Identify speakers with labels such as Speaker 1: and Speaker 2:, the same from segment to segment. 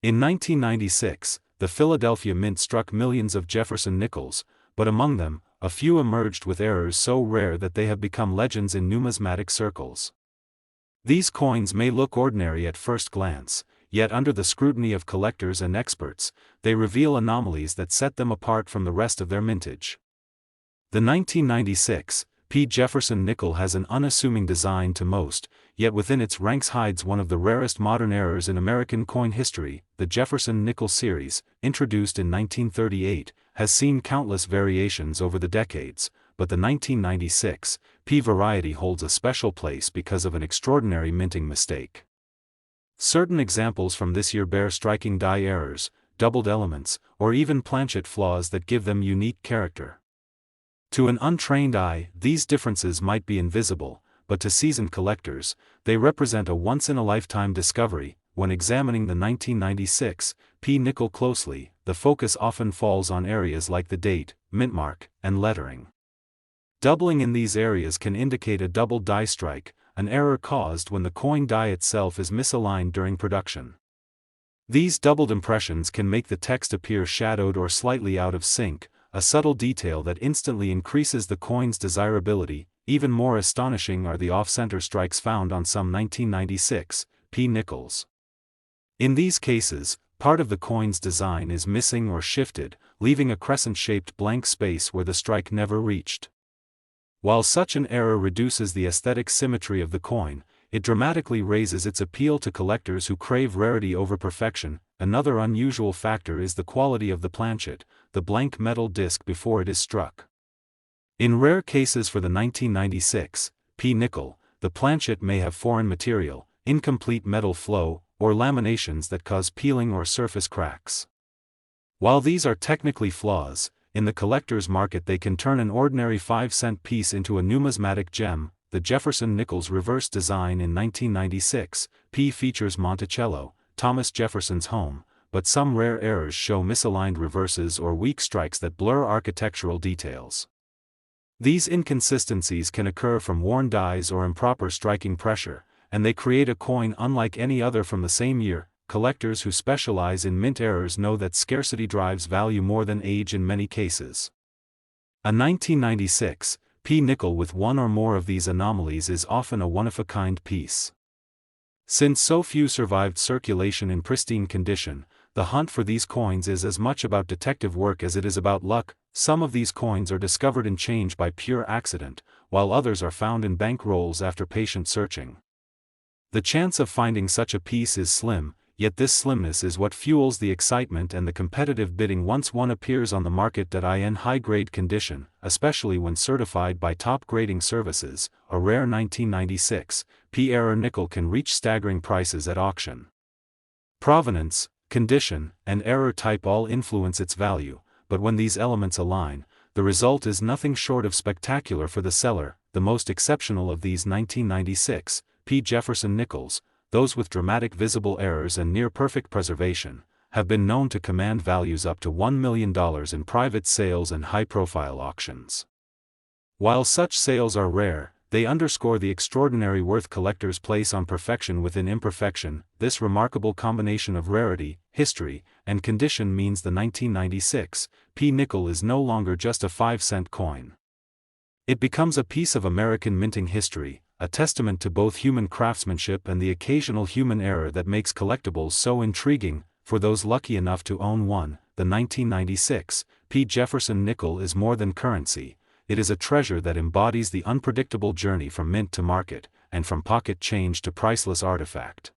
Speaker 1: In 1996, the Philadelphia Mint struck millions of Jefferson nickels, but among them, a few emerged with errors so rare that they have become legends in numismatic circles. These coins may look ordinary at first glance, yet under the scrutiny of collectors and experts, they reveal anomalies that set them apart from the rest of their mintage. The 1996 P. Jefferson nickel has an unassuming design to most, yet within its ranks hides one of the rarest modern errors in American coin history. The Jefferson nickel series, introduced in 1938, has seen countless variations over the decades, but the 1996 P variety holds a special place because of an extraordinary minting mistake. Certain examples from this year bear striking die errors, doubled elements, or even planchet flaws that give them unique character. To an untrained eye, these differences might be invisible, but to seasoned collectors, they represent a once-in-a-lifetime discovery. When examining the 1996 P nickel closely, the focus often falls on areas like the date, mintmark, and lettering. Doubling in these areas can indicate a double die strike, an error caused when the coin die itself is misaligned during production. These doubled impressions can make the text appear shadowed or slightly out of sync, a subtle detail that instantly increases the coin's desirability. Even more astonishing are the off-center strikes found on some 1996 P nickels. In these cases, part of the coin's design is missing or shifted, leaving a crescent-shaped blank space where the strike never reached. While such an error reduces the aesthetic symmetry of the coin, it dramatically raises its appeal to collectors who crave rarity over perfection. Another unusual factor is the quality of the planchet, the blank metal disc before it is struck. In rare cases for the 1996 P nickel, the planchet may have foreign material, incomplete metal flow, or laminations that cause peeling or surface cracks. While these are technically flaws, in the collector's market they can turn an ordinary 5-cent piece into a numismatic gem. The Jefferson nickel's reverse design in 1996 P features Monticello, Thomas Jefferson's home, but some rare errors show misaligned reverses or weak strikes that blur architectural details. These inconsistencies can occur from worn dies or improper striking pressure, and they create a coin unlike any other from the same year. Collectors who specialize in mint errors know that scarcity drives value more than age in many cases. A 1996 P nickel with one or more of these anomalies is often a one-of-a-kind piece. Since so few survived circulation in pristine condition, the hunt for these coins is as much about detective work as it is about luck. Some of these coins are discovered in change by pure accident, while others are found in bank rolls after patient searching. The chance of finding such a piece is slim, yet this slimness is what fuels the excitement and the competitive bidding once one appears on the market. In high-grade condition, especially when certified by top grading services, a rare 1996 P error nickel can reach staggering prices at auction. Provenance, condition, and error type all influence its value, but when these elements align, the result is nothing short of spectacular for the seller. The most exceptional of these 1996 P Jefferson nickels, those with dramatic visible errors and near-perfect preservation, have been known to command values up to $1 million in private sales and high-profile auctions. While such sales are rare, they underscore the extraordinary worth collectors place on perfection within imperfection. This remarkable combination of rarity, history, and condition means the 1996 P nickel is no longer just a 5-cent coin. It becomes a piece of American minting history, a testament to both human craftsmanship and the occasional human error that makes collectibles so intriguing. For those lucky enough to own one, the 1996 P Jefferson nickel is more than currency. It is a treasure that embodies the unpredictable journey from mint to market, and from pocket change to priceless artifact.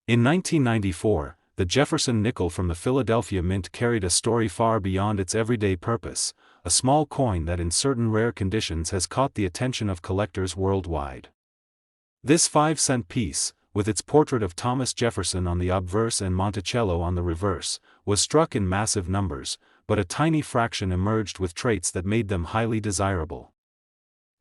Speaker 1: In 1994, the Jefferson nickel from the Philadelphia Mint carried a story far beyond its everyday purpose, a small coin that in certain rare conditions has caught the attention of collectors worldwide. This 5-cent piece, with its portrait of Thomas Jefferson on the obverse and Monticello on the reverse, was struck in massive numbers, but a tiny fraction emerged with traits that made them highly desirable.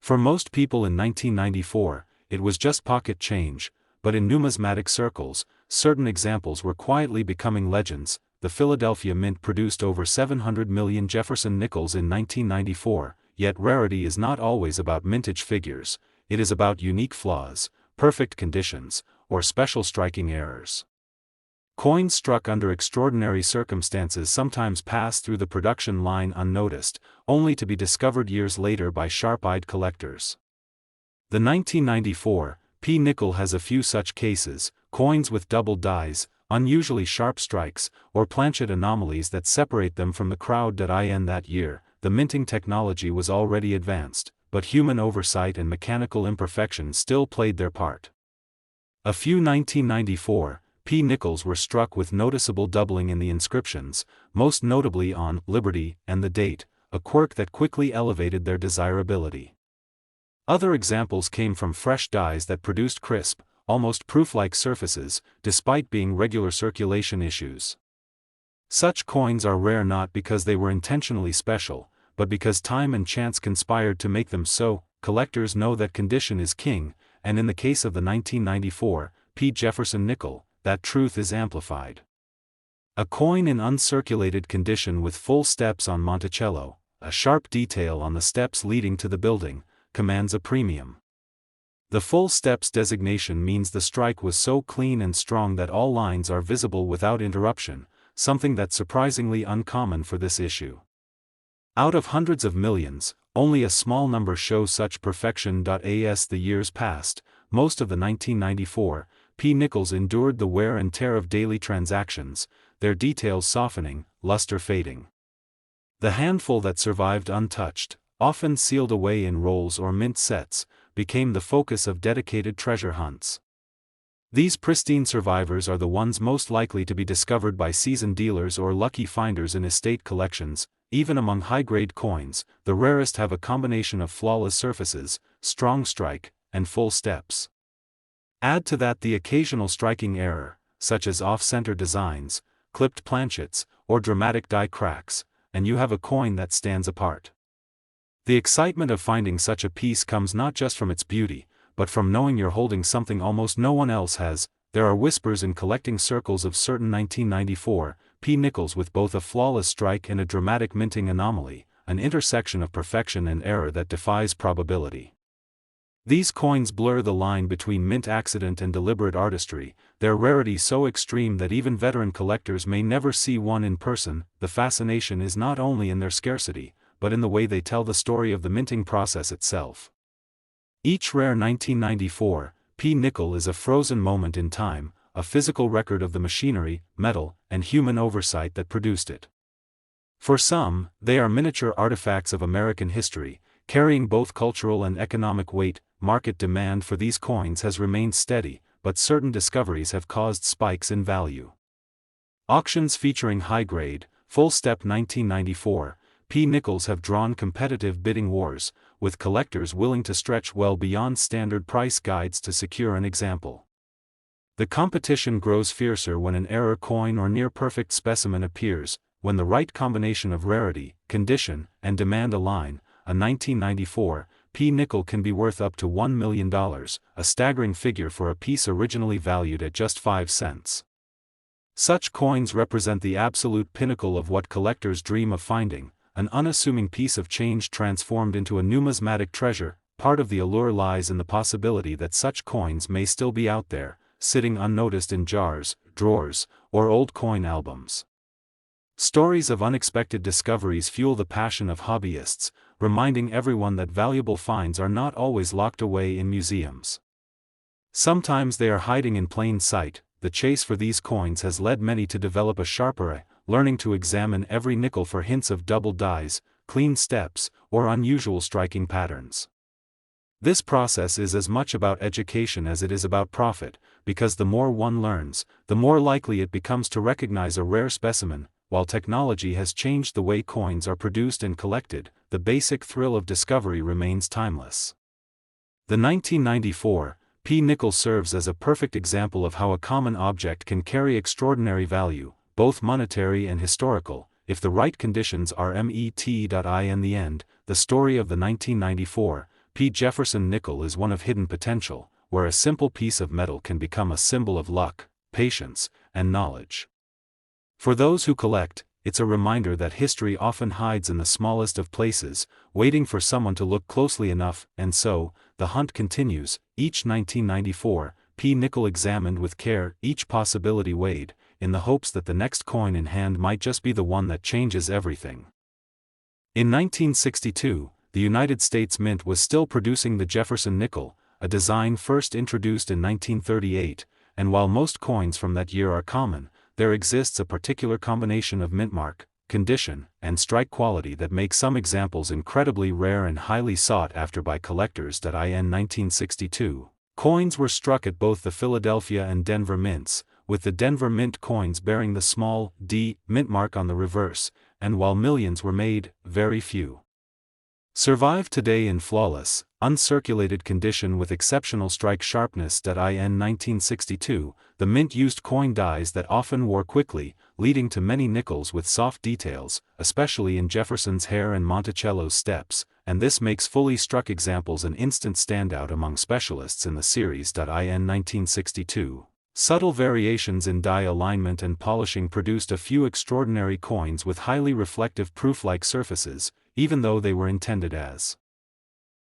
Speaker 1: For most people in 1994, it was just pocket change, but in numismatic circles, certain examples were quietly becoming legends. The Philadelphia Mint produced over 700 million Jefferson nickels in 1994, yet rarity is not always about mintage figures, it is about unique flaws, perfect conditions, or special striking errors. Coins struck under extraordinary circumstances sometimes pass through the production line unnoticed, only to be discovered years later by sharp-eyed collectors. The 1994 nickel has a few such cases: coins with double dies, unusually sharp strikes, or planchet anomalies that separate them from the crowd. In that year, the minting technology was already advanced, but human oversight and mechanical imperfections still played their part. A few 1994 nickels were struck with noticeable doubling in the inscriptions, most notably on Liberty and the date, a quirk that quickly elevated their desirability. Other examples came from fresh dies that produced crisp, almost proof-like surfaces, despite being regular circulation issues. Such coins are rare not because they were intentionally special, but because time and chance conspired to make them so. Collectors know that condition is king, and in the case of the 1994 Jefferson nickel, that truth is amplified. A coin in uncirculated condition with full steps on Monticello, a sharp detail on the steps leading to the building, commands a premium. The full steps designation means the strike was so clean and strong that all lines are visible without interruption, something that's surprisingly uncommon for this issue. Out of hundreds of millions, only a small number show such perfection. As the years passed, most of the 1994 nickels endured the wear and tear of daily transactions, their details softening, luster fading. The handful that survived untouched, often sealed away in rolls or mint sets, became the focus of dedicated treasure hunts. These pristine survivors are the ones most likely to be discovered by seasoned dealers or lucky finders in estate collections. Even among high-grade coins, the rarest have a combination of flawless surfaces, strong strike, and full steps. Add to that the occasional striking error, such as off-center designs, clipped planchets, or dramatic die cracks, and you have a coin that stands apart. The excitement of finding such a piece comes not just from its beauty, but from knowing you're holding something almost no one else has. There are whispers in collecting circles of certain 1994 nickels with both a flawless strike and a dramatic minting anomaly, an intersection of perfection and error that defies probability. These coins blur the line between mint accident and deliberate artistry, their rarity so extreme that even veteran collectors may never see one in person. The fascination is not only in their scarcity, but in the way they tell the story of the minting process itself. Each rare 1994 nickel is a frozen moment in time, a physical record of the machinery, metal, and human oversight that produced it. For some, they are miniature artifacts of American history, carrying both cultural and economic weight. Market demand for these coins has remained steady, but certain discoveries have caused spikes in value. Auctions featuring high-grade, full-step 1994 nickels have drawn competitive bidding wars, with collectors willing to stretch well beyond standard price guides to secure an example. The competition grows fiercer when an error coin or near-perfect specimen appears. When the right combination of rarity, condition, and demand align, a 1994 nickel can be worth up to $1 million, a staggering figure for a piece originally valued at just 5 cents. Such coins represent the absolute pinnacle of what collectors dream of finding, an unassuming piece of change transformed into a numismatic treasure. Part of the allure lies in the possibility that such coins may still be out there, sitting unnoticed in jars, drawers, or old coin albums. Stories of unexpected discoveries fuel the passion of hobbyists, reminding everyone that valuable finds are not always locked away in museums. Sometimes they are hiding in plain sight. The chase for these coins has led many to develop a sharper eye, learning to examine every nickel for hints of double dies, clean steps, or unusual striking patterns. This process is as much about education as it is about profit, because the more one learns, the more likely it becomes to recognize a rare specimen. While technology has changed the way coins are produced and collected, the basic thrill of discovery remains timeless. The 1994 nickel serves as a perfect example of how a common object can carry extraordinary value, both monetary and historical, if the right conditions are met. In the end, the story of the 1994 Jefferson nickel is one of hidden potential, where a simple piece of metal can become a symbol of luck, patience, and knowledge. For those who collect, it's a reminder that history often hides in the smallest of places, waiting for someone to look closely enough. And so, the hunt continues, each 1994 nickel examined with care, each possibility weighed, in the hopes that the next coin in hand might just be the one that changes everything. In 1962, the United States Mint was still producing the Jefferson nickel, a design first introduced in 1938, and while most coins from that year are common, there exists a particular combination of mintmark, condition, and strike quality that makes some examples incredibly rare and highly sought after by collectors. In 1962, coins were struck at both the Philadelphia and Denver mints, with the Denver mint coins bearing the small d mint mark on the reverse, and while millions were made, very few survive today in flawless, uncirculated condition with exceptional strike sharpness. In 1962, the mint used coin dies that often wore quickly, leading to many nickels with soft details, especially in Jefferson's hair and Monticello's steps, and this makes fully struck examples an instant standout among specialists in the series. In 1962, subtle variations in die alignment and polishing produced a few extraordinary coins with highly reflective proof-like surfaces, even though they were intended as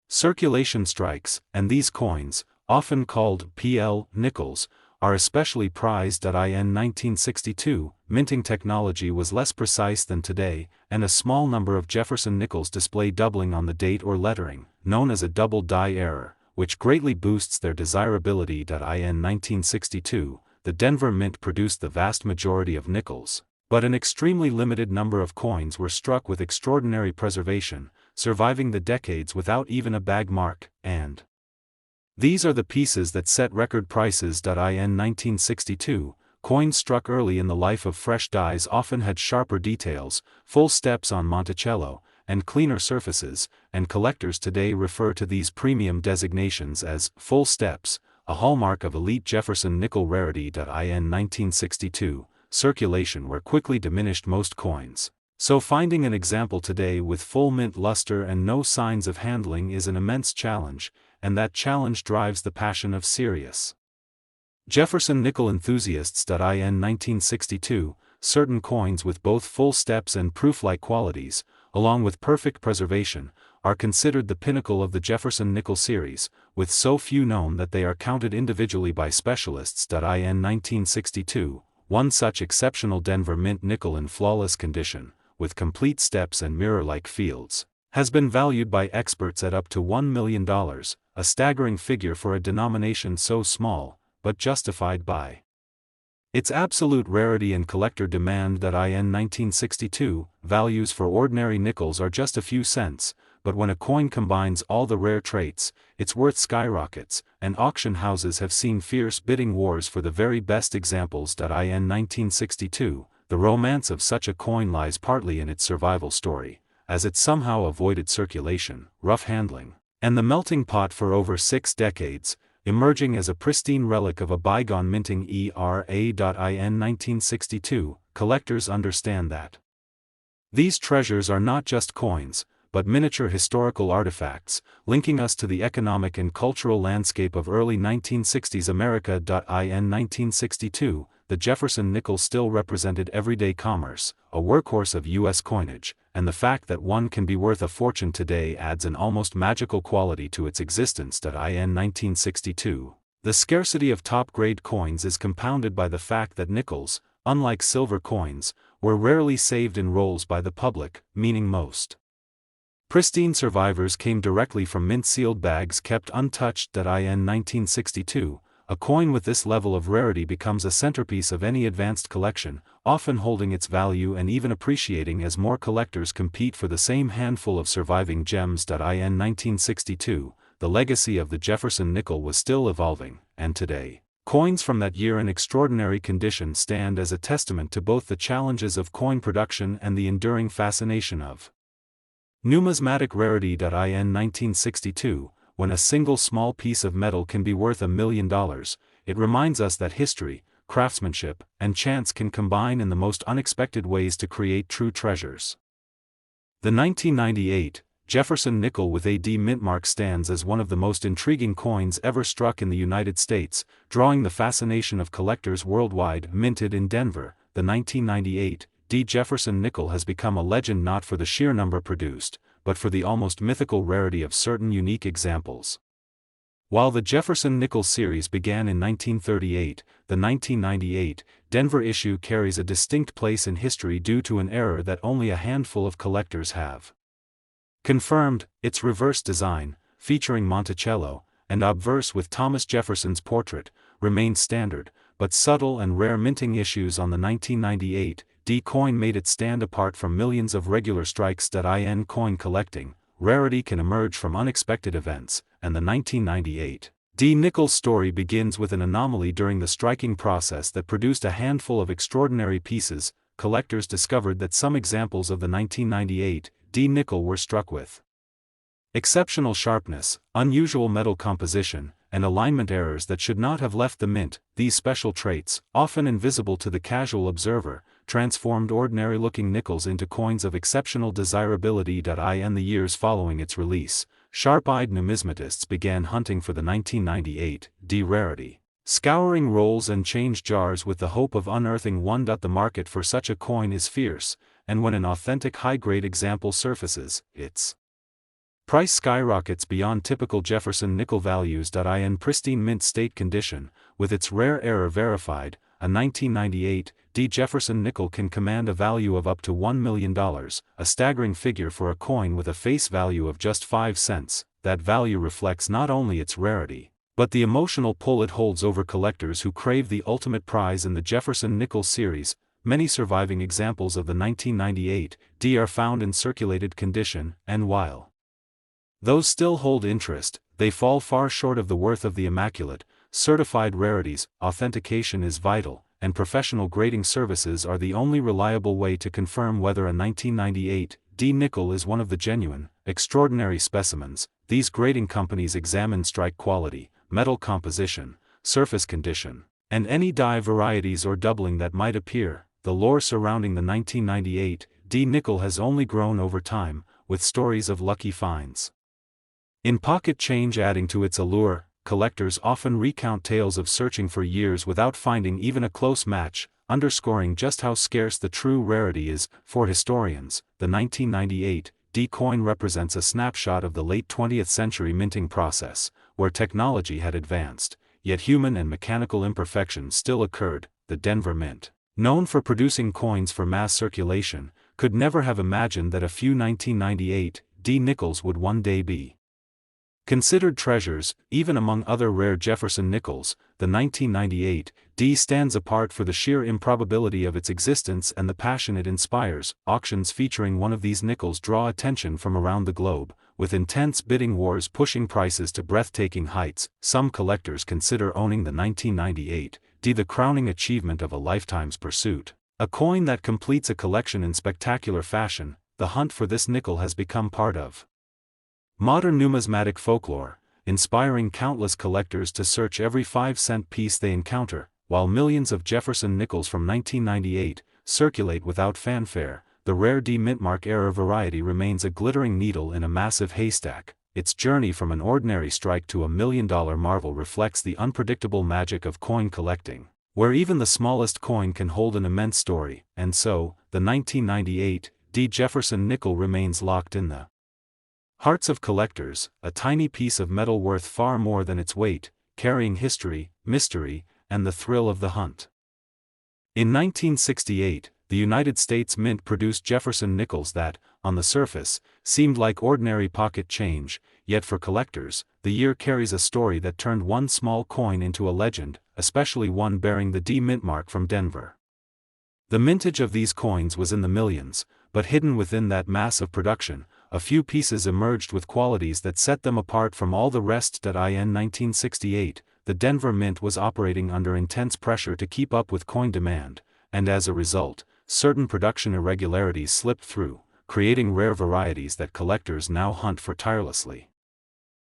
Speaker 1: circulation strikes, and these coins, often called PL nickels, are especially prized. In 1962, minting technology was less precise than today, and a small number of Jefferson nickels display doubling on the date or lettering, known as a double die error, which greatly boosts their desirability. In 1962, the Denver Mint produced the vast majority of nickels, but an extremely limited number of coins were struck with extraordinary preservation, surviving the decades without even a bag mark, and these are the pieces that set record prices. In 1962, coins struck early in the life of fresh dies often had sharper details, full steps on Monticello, and cleaner surfaces, and collectors today refer to these premium designations as full steps, a hallmark of elite Jefferson nickel rarity. In 1962, circulation were quickly diminished most coins, so finding an example today with full mint luster and no signs of handling is an immense challenge, and that challenge drives the passion of serious Jefferson nickel enthusiasts. In 1962, certain coins with both full steps and proof-like qualities, along with perfect preservation, are considered the pinnacle of the Jefferson nickel series, with so few known that they are counted individually by specialists. In 1962, one such exceptional Denver Mint nickel in flawless condition, with complete steps and mirror-like fields, has been valued by experts at up to $1 million, a staggering figure for a denomination so small, but justified by its absolute rarity and collector demand. In 1962, values for ordinary nickels are just a few cents, but when a coin combines all the rare traits, its worth skyrockets, and auction houses have seen fierce bidding wars for the very best examples. In 1962, the romance of such a coin lies partly in its survival story, as it somehow avoided circulation, rough handling, and the melting pot for over 6 decades, emerging as a pristine relic of a bygone minting era. In 1962, collectors understand that these treasures are not just coins, but miniature historical artifacts, linking us to the economic and cultural landscape of early 1960s America. In 1962, the Jefferson nickel still represented everyday commerce, a workhorse of U.S. coinage, and the fact that one can be worth a fortune today adds an almost magical quality to its existence. In 1962, the scarcity of top-grade coins is compounded by the fact that nickels, unlike silver coins, were rarely saved in rolls by the public, meaning most pristine survivors came directly from mint-sealed bags kept untouched. In 1962, a coin with this level of rarity becomes a centerpiece of any advanced collection, often holding its value and even appreciating as more collectors compete for the same handful of surviving gems. In 1962, the legacy of the Jefferson nickel was still evolving, and today, coins from that year in extraordinary condition stand as a testament to both the challenges of coin production and the enduring fascination of numismatic rarity. In 1962, when a single small piece of metal can be worth $1 million, it reminds us that history, craftsmanship, and chance can combine in the most unexpected ways to create true treasures. The 1998 Jefferson nickel with AD mint mark stands as one of the most intriguing coins ever struck in the United States, drawing the fascination of collectors worldwide. Minted in Denver, the 1998 D. Jefferson nickel has become a legend not for the sheer number produced, but for the almost mythical rarity of certain unique examples. While the Jefferson nickel series began in 1938, the 1998 Denver issue carries a distinct place in history due to an error that only a handful of collectors have confirmed. Its reverse design, featuring Monticello, and obverse with Thomas Jefferson's portrait, remained standard, but subtle and rare minting issues on the 1998 D coin made it stand apart from millions of regular strikes. In coin collecting, rarity can emerge from unexpected events, and the 1998 D nickel story begins with an anomaly during the striking process that produced a handful of extraordinary pieces. Collectors discovered that some examples of the 1998 D nickel were struck with exceptional sharpness, unusual metal composition, and alignment errors that should not have left the mint. These special traits, often invisible to the casual observer, transformed ordinary-looking nickels into coins of exceptional desirability. In the years following its release, sharp-eyed numismatists began hunting for the 1998 D rarity, scouring rolls and change jars with the hope of unearthing one. The market for such a coin is fierce, and when an authentic high-grade example surfaces, its price skyrockets beyond typical Jefferson nickel values. In pristine mint state condition, with its rare error verified, a 1998 D Jefferson nickel can command a value of up to $1 million, a staggering figure for a coin with a face value of just 5 cents. That value reflects not only its rarity, but the emotional pull it holds over collectors who crave the ultimate prize in the Jefferson nickel series. Many surviving examples of the 1998 D are found in circulated condition, and while those still hold interest, they fall far short of the worth of the immaculate, certified rarities. Authentication is vital, and professional grading services are the only reliable way to confirm whether a 1998 D nickel is one of the genuine, extraordinary specimens. These grading companies examine strike quality, metal composition, surface condition, and any die varieties or doubling that might appear. The lore surrounding the 1998 D nickel has only grown over time, with stories of lucky finds in pocket change adding to its allure. Collectors often recount tales of searching for years without finding even a close match, underscoring just how scarce the true rarity is. For historians, the 1998 D coin represents a snapshot of the late 20th century minting process, where technology had advanced, yet human and mechanical imperfections still occurred. The Denver Mint, known for producing coins for mass circulation, could never have imagined that a few 1998 D nickels would one day be considered treasures. Even among other rare Jefferson nickels, the 1998 D stands apart for the sheer improbability of its existence and the passion it inspires. Auctions featuring one of these nickels draw attention from around the globe, with intense bidding wars pushing prices to breathtaking heights. Some collectors consider owning the 1998 D the crowning achievement of a lifetime's pursuit, a coin that completes a collection in spectacular fashion. The hunt for this nickel has become part of modern numismatic folklore, inspiring countless collectors to search every 5-cent piece they encounter. While millions of Jefferson nickels from 1998 circulate without fanfare, the rare D mintmark era variety remains a glittering needle in a massive haystack. Its journey from an ordinary strike to a $1 million marvel reflects the unpredictable magic of coin collecting, where even the smallest coin can hold an immense story. And so, the 1998 D Jefferson nickel remains locked in the hearts of collectors, a tiny piece of metal worth far more than its weight, carrying history, mystery, and the thrill of the hunt. In 1968, the United States Mint produced Jefferson nickels that, on the surface, seemed like ordinary pocket change, yet for collectors, the year carries a story that turned one small coin into a legend, especially one bearing the D mintmark from Denver. The mintage of these coins was in the millions, but hidden within that mass of production, a few pieces emerged with qualities that set them apart from all the rest. In 1968, the Denver Mint was operating under intense pressure to keep up with coin demand, and as a result, certain production irregularities slipped through, creating rare varieties that collectors now hunt for tirelessly.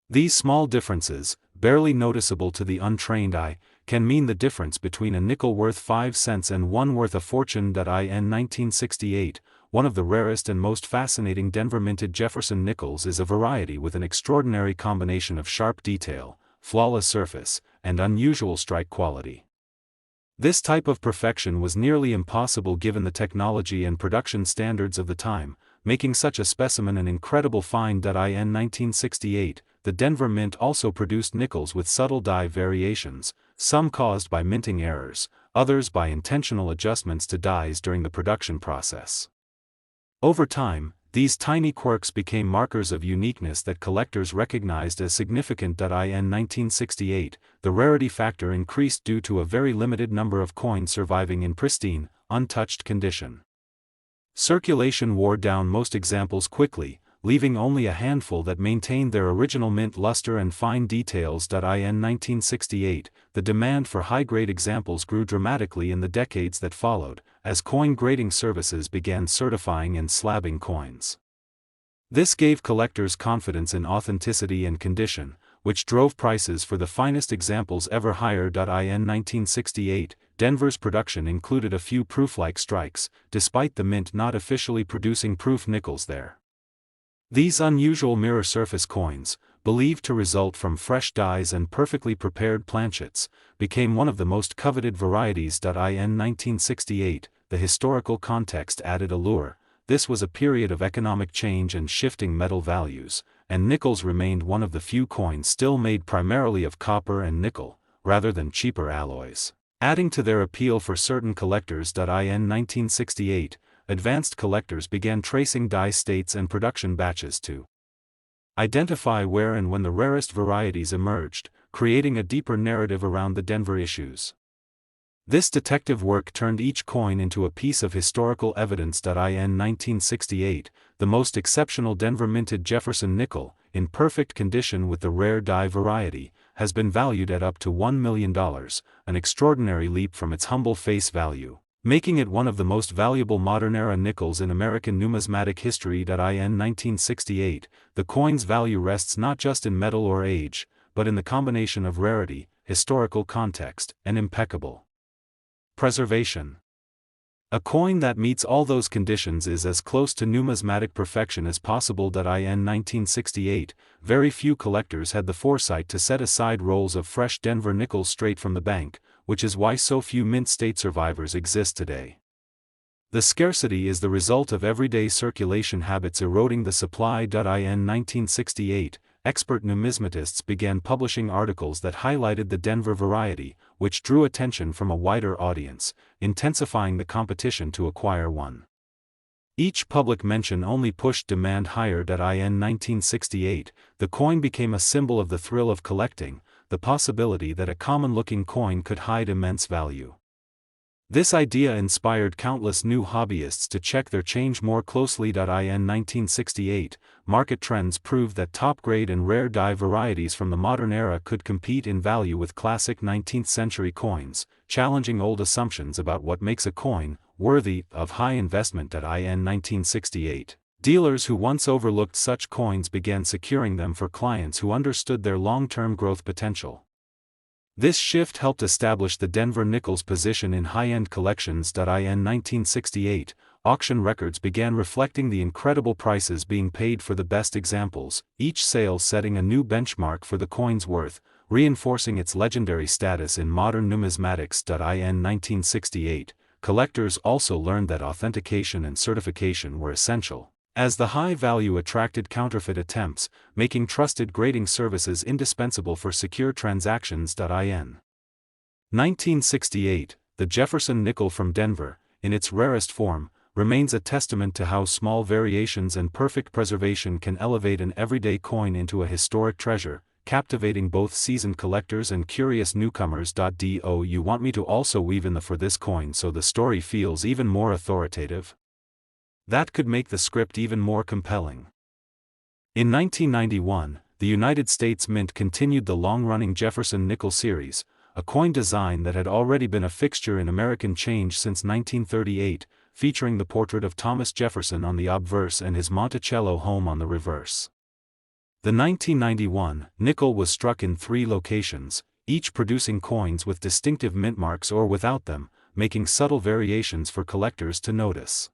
Speaker 1: These small differences, barely noticeable to the untrained eye, can mean the difference between a nickel worth 5 cents and one worth a fortune. In 1968, one of the rarest and most fascinating Denver minted Jefferson nickels is a variety with an extraordinary combination of sharp detail, flawless surface, and unusual strike quality. This type of perfection was nearly impossible given the technology and production standards of the time, making such a specimen an incredible find. In 1968, the Denver Mint also produced nickels with subtle die variations, some caused by minting errors, others by intentional adjustments to dies during the production process. Over time, these tiny quirks became markers of uniqueness that collectors recognized as significant. In 1968, the rarity factor increased due to a very limited number of coins surviving in pristine, untouched condition. Circulation wore down most examples quickly, leaving only a handful that maintained their original mint luster and fine details. In 1968, the demand for high-grade examples grew dramatically in the decades that followed, as coin grading services began certifying and slabbing coins. This gave collectors confidence in authenticity and condition, which drove prices for the finest examples ever higher. In 1968, Denver's production included a few proof-like strikes, despite the mint not officially producing proof nickels there. These unusual mirror surface coins, believed to result from fresh dies and perfectly prepared planchets, became one of the most coveted varieties. In 1968, the historical context added allure. This was a period of economic change and shifting metal values, and nickels remained one of the few coins still made primarily of copper and nickel, rather than cheaper alloys. Adding to their appeal for certain collectors. In 1968, advanced collectors began tracing die states and production batches to identify where and when the rarest varieties emerged, creating a deeper narrative around the Denver issues. This detective work turned each coin into a piece of historical evidence. In 1968, the most exceptional Denver minted Jefferson nickel, in perfect condition with the rare die variety, has been valued at up to $1 million, an extraordinary leap from its humble face value, making it one of the most valuable modern-era nickels in American numismatic history. In 1968, the coin's value rests not just in metal or age, but in the combination of rarity, historical context, and impeccable preservation. A coin that meets all those conditions is as close to numismatic perfection as possible. In 1968, very few collectors had the foresight to set aside rolls of fresh Denver nickels straight from the bank, which is why so few mint state survivors exist today. The scarcity is the result of everyday circulation habits eroding the supply. In 1968, expert numismatists began publishing articles that highlighted the Denver variety, which drew attention from a wider audience, intensifying the competition to acquire one. Each public mention only pushed demand higher. In 1968, the coin became a symbol of the thrill of collecting, the possibility that a common-looking coin could hide immense value. This idea inspired countless new hobbyists to check their change more closely. In 1968, market trends proved that top-grade and rare die varieties from the modern era could compete in value with classic 19th-century coins, challenging old assumptions about what makes a coin worthy of high investment. In 1968, dealers who once overlooked such coins began securing them for clients who understood their long-term growth potential. This shift helped establish the Denver nickel's position in high-end collections. In 1968, auction records began reflecting the incredible prices being paid for the best examples, each sale setting a new benchmark for the coin's worth, reinforcing its legendary status in modern numismatics. In 1968, collectors also learned that authentication and certification were essential, as the high value attracted counterfeit attempts, making trusted grading services indispensable for secure transactions. In 1968, the Jefferson nickel from Denver, in its rarest form, remains a testament to how small variations and perfect preservation can elevate an everyday coin into a historic treasure, captivating both seasoned collectors and curious newcomers. Do you want me to also weave in the for this coin so the story feels even more authoritative? That could make the script even more compelling. In 1991, the United States Mint continued the long-running Jefferson nickel series, a coin design that had already been a fixture in American change since 1938, featuring the portrait of Thomas Jefferson on the obverse and his Monticello home on the reverse. The 1991 nickel was struck in 3 locations, each producing coins with distinctive mint marks or without them, making subtle variations for collectors to notice.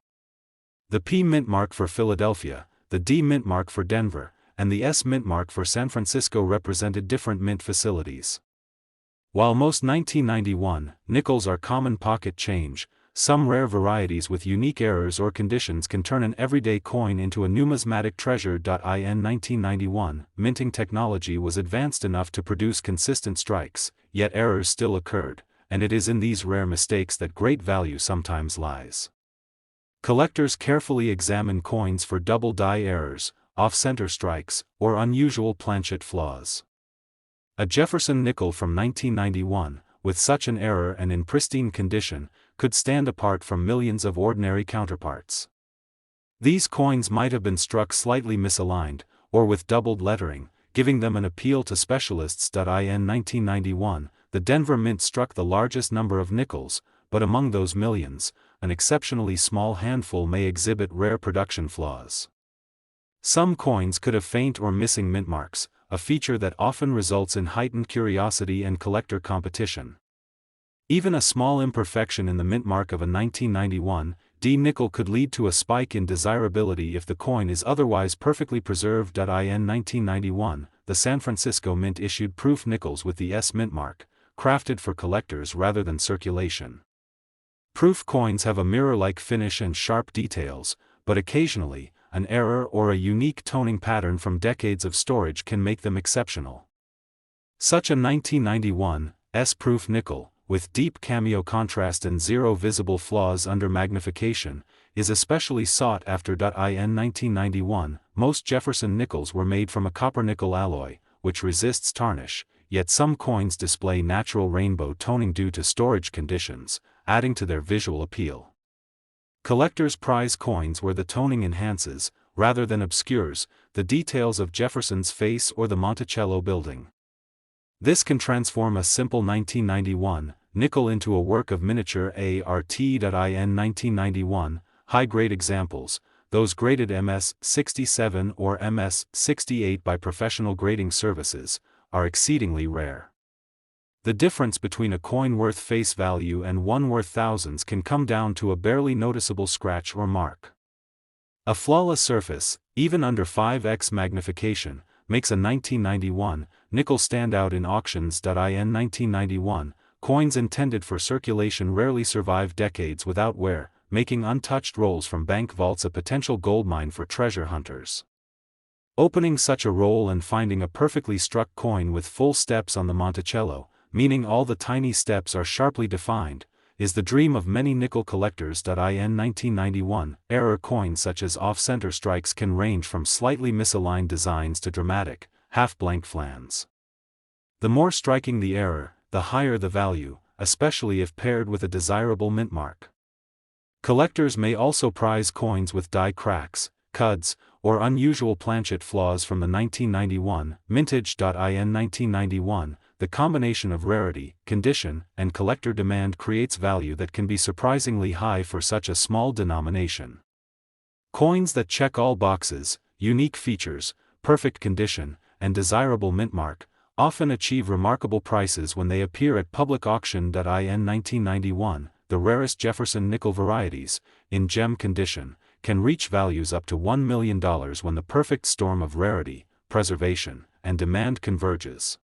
Speaker 1: The P mint mark for Philadelphia, the D mint mark for Denver, and the S mint mark for San Francisco represented different mint facilities. While most 1991 nickels are common pocket change, some rare varieties with unique errors or conditions can turn an everyday coin into a numismatic treasure. In 1991, minting technology was advanced enough to produce consistent strikes, yet errors still occurred, and it is in these rare mistakes that great value sometimes lies. Collectors carefully examine coins for double die errors, off-center strikes, or unusual planchet flaws. A Jefferson nickel from 1991, with such an error and in pristine condition, could stand apart from millions of ordinary counterparts. These coins might have been struck slightly misaligned, or with doubled lettering, giving them an appeal to specialists. In 1991, the Denver Mint struck the largest number of nickels, but among those millions, an exceptionally small handful may exhibit rare production flaws. Some coins could have faint or missing mint marks, a feature that often results in heightened curiosity and collector competition. Even a small imperfection in the mint mark of a 1991 D nickel could lead to a spike in desirability if the coin is otherwise perfectly preserved. In 1991, the San Francisco Mint issued proof nickels with the S mint mark, crafted for collectors rather than circulation. Proof coins have a mirror-like finish and sharp details, but occasionally, an error or a unique toning pattern from decades of storage can make them exceptional. Such a 1991 S-proof nickel, with deep cameo contrast and zero visible flaws under magnification, is especially sought after. In 1991, most Jefferson nickels were made from a copper-nickel alloy, which resists tarnish, yet some coins display natural rainbow toning due to storage conditions, adding to their visual appeal. Collectors prize coins where the toning enhances, rather than obscures, the details of Jefferson's face or the Monticello building. This can transform a simple 1991 nickel into a work of miniature art. In 1991, high-grade examples, those graded MS-67 or MS-68 by professional grading services, are exceedingly rare. The difference between a coin worth face value and one worth thousands can come down to a barely noticeable scratch or mark. A flawless surface, even under 5x magnification, makes a 1991 nickel stand out in auctions. In 1991, coins intended for circulation rarely survive decades without wear, making untouched rolls from bank vaults a potential goldmine for treasure hunters. Opening such a roll and finding a perfectly struck coin with full steps on the Monticello, meaning all the tiny steps are sharply defined, is the dream of many nickel collectors. In 1991, error coins such as off-center strikes can range from slightly misaligned designs to dramatic, half-blank flans. The more striking the error, the higher the value, especially if paired with a desirable mint mark. Collectors may also prize coins with die cracks, cuds, or unusual planchet flaws from the 1991 mintage. In 1991, the combination of rarity, condition, and collector demand creates value that can be surprisingly high for such a small denomination. Coins that check all boxes, unique features, perfect condition, and desirable mint mark, often achieve remarkable prices when they appear at public auction. In 1991, the rarest Jefferson nickel varieties, in gem condition, can reach values up to $1 million when the perfect storm of rarity, preservation, and demand converges.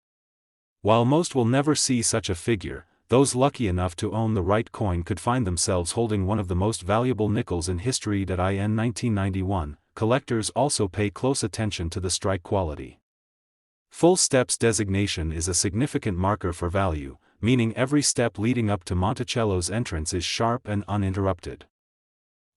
Speaker 1: While most will never see such a figure, those lucky enough to own the right coin could find themselves holding one of the most valuable nickels in history. In 1991, collectors also pay close attention to the strike quality. Full steps designation is a significant marker for value, meaning every step leading up to Monticello's entrance is sharp and uninterrupted.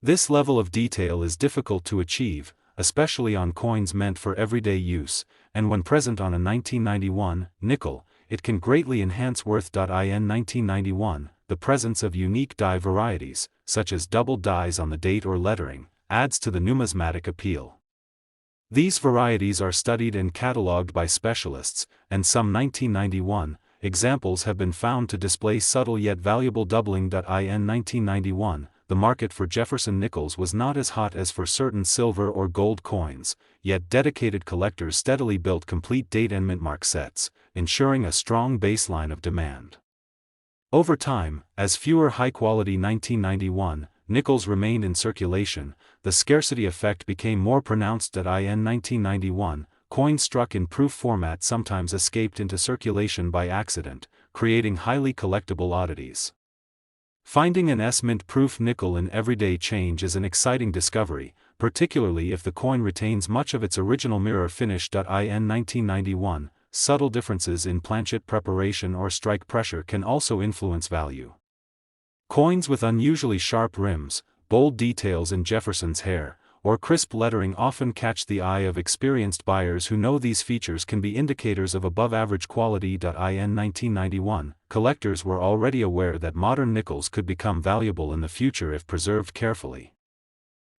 Speaker 1: This level of detail is difficult to achieve, especially on coins meant for everyday use, and when present on a 1991 nickel, it can greatly enhance worth. In 1991, the presence of unique die varieties, such as double dies on the date or lettering, adds to the numismatic appeal. These varieties are studied and catalogued by specialists, and some 1991 examples have been found to display subtle yet valuable doubling. In 1991, the market for Jefferson nickels was not as hot as for certain silver or gold coins, yet dedicated collectors steadily built complete date and mint mark sets, ensuring a strong baseline of demand. Over time, as fewer high-quality 1991 nickels remained in circulation, the scarcity effect became more pronounced. In 1991, coins struck in proof format sometimes escaped into circulation by accident, creating highly collectible oddities. Finding an S-mint-proof nickel in everyday change is an exciting discovery, particularly if the coin retains much of its original mirror finish. In 1991, subtle differences in planchet preparation or strike pressure can also influence value. Coins with unusually sharp rims, bold details in Jefferson's hair, or crisp lettering often catch the eye of experienced buyers who know these features can be indicators of above-average quality. In 1991, collectors were already aware that modern nickels could become valuable in the future if preserved carefully.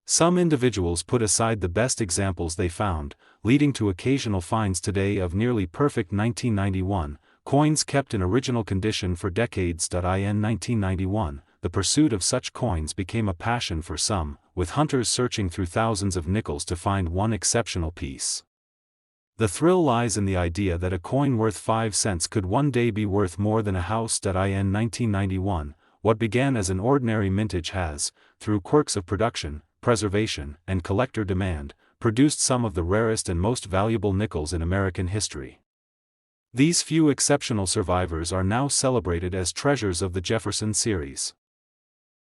Speaker 1: Some individuals put aside the best examples they found, leading to occasional finds today of nearly perfect 1991 coins kept in original condition for decades. In 1991, the pursuit of such coins became a passion for some, with hunters searching through thousands of nickels to find one exceptional piece. The thrill lies in the idea that a coin worth 5 cents could one day be worth more than a house. In 1991, what began as an ordinary mintage has, through quirks of production, preservation, and collector demand, produced some of the rarest and most valuable nickels in American history. These few exceptional survivors are now celebrated as treasures of the Jefferson series.